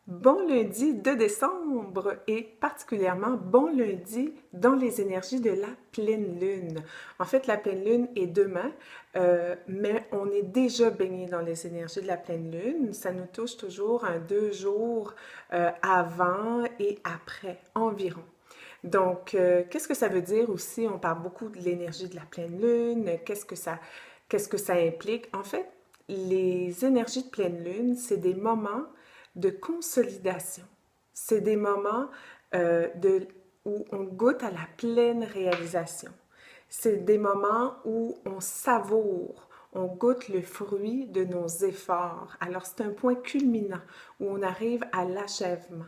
Bon lundi de décembre et particulièrement bon lundi dans les énergies de la pleine lune. En fait, la pleine lune est demain, mais on est déjà baigné dans les énergies de la pleine lune. Ça nous touche toujours 2 jours avant et après environ. Donc, qu'est-ce que ça veut dire aussi? On parle beaucoup de l'énergie de la pleine lune. Qu'est-ce que ça implique? En fait, les énergies de pleine lune, c'est des moments de consolidation. C'est des moments où on goûte à la pleine réalisation. C'est des moments où on savoure, on goûte le fruit de nos efforts. Alors, c'est un point culminant où on arrive à l'achèvement.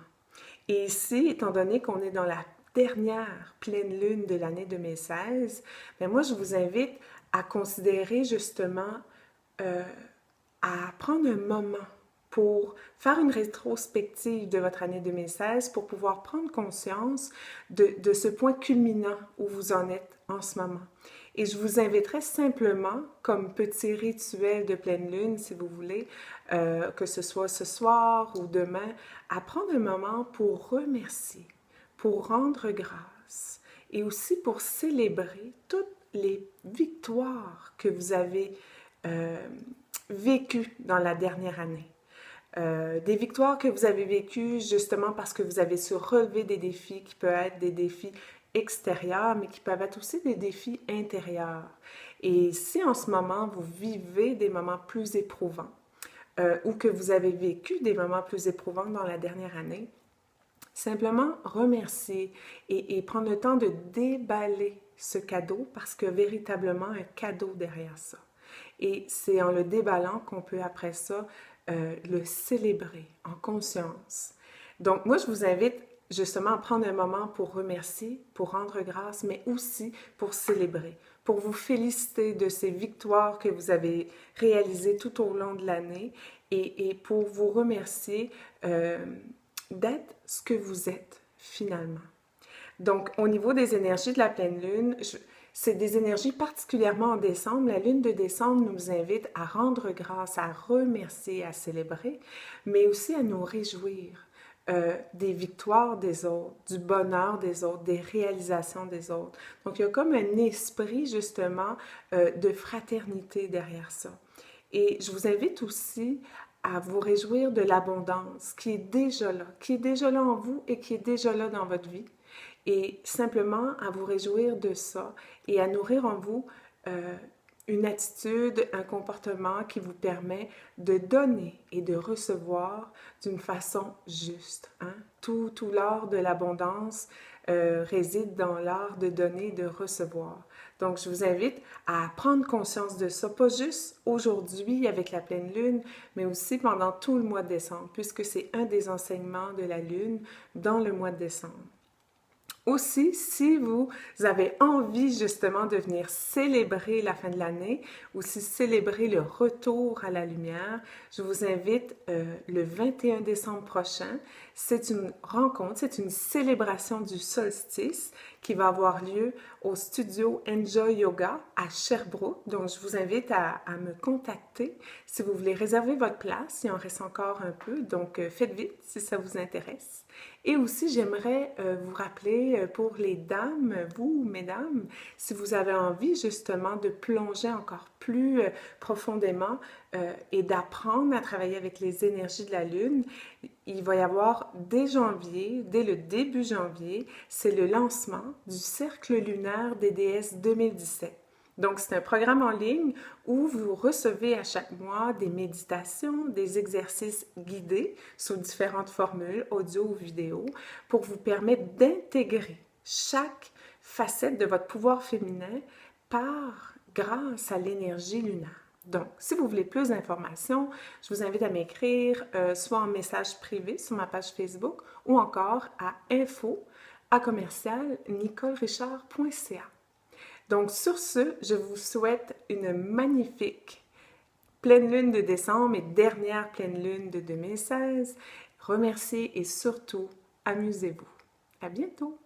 Et ici, étant donné qu'on est dans la dernière pleine lune de l'année 2016, bien moi, je vous invite à considérer justement, à prendre un moment pour faire une rétrospective de votre année 2016 pour pouvoir prendre conscience de ce point culminant où vous en êtes en ce moment. Et je vous inviterai simplement, comme petit rituel de pleine lune, si vous voulez, que ce soit ce soir ou demain, à prendre un moment pour remercier, pour rendre grâce et aussi pour célébrer toutes les victoires que vous avez vécues dans la dernière année. Des victoires que vous avez vécues justement parce que vous avez su relever des défis qui peuvent être des défis extérieurs, mais qui peuvent être aussi des défis intérieurs. Et si en ce moment vous vivez des moments plus éprouvants ou que vous avez vécu des moments plus éprouvants dans la dernière année, simplement remercier et prendre le temps de déballer ce cadeau parce que véritablement un cadeau derrière ça. Et c'est en le déballant qu'on peut après ça le célébrer en conscience. Donc moi, je vous invite justement à prendre un moment pour remercier, pour rendre grâce, mais aussi pour célébrer, pour vous féliciter de ces victoires que vous avez réalisées tout au long de l'année et pour vous remercier d'être ce que vous êtes finalement. Donc, au niveau des énergies de la pleine lune, c'est des énergies particulièrement en décembre. La lune de décembre nous invite à rendre grâce, à remercier, à célébrer, mais aussi à nous réjouir des victoires des autres, du bonheur des autres, des réalisations des autres. Donc, il y a comme un esprit justement de fraternité derrière ça. Et je vous invite aussi à vous réjouir de l'abondance qui est déjà là en vous et qui est déjà là dans votre vie. Et simplement à vous réjouir de ça et à nourrir en vous une attitude, un comportement qui vous permet de donner et de recevoir d'une façon juste. Hein? Tout l'art de l'abondance réside dans l'art de donner et de recevoir. Donc, je vous invite à prendre conscience de ça, pas juste aujourd'hui avec la pleine lune, mais aussi pendant tout le mois de décembre, puisque c'est un des enseignements de la lune dans le mois de décembre. Aussi, si vous avez envie justement de venir célébrer la fin de l'année, aussi célébrer le retour à la lumière, je vous invite le 21 décembre prochain. C'est une rencontre, c'est une célébration du solstice qui va avoir lieu au studio Enjoy Yoga à Sherbrooke. Donc, je vous invite à me contacter si vous voulez réserver votre place. Il en reste encore un peu, donc faites vite si ça vous intéresse. Et aussi, j'aimerais vous rappeler pour les dames, vous, mesdames, si vous avez envie justement de plonger encore plus profondément et d'apprendre à travailler avec les énergies de la Lune, il va y avoir dès janvier, dès le début janvier, c'est le lancement du Cercle lunaire des déesses 2017. Donc, c'est un programme en ligne où vous recevez à chaque mois des méditations, des exercices guidés sous différentes formules, audio ou vidéo, pour vous permettre d'intégrer chaque facette de votre pouvoir féminin grâce à l'énergie lunaire. Donc, si vous voulez plus d'informations, je vous invite à m'écrire soit en message privé sur ma page Facebook ou encore à info@nicolerichard.ca. Donc, sur ce, je vous souhaite une magnifique pleine lune de décembre et dernière pleine lune de 2016. Remerciez et surtout, amusez-vous. À bientôt!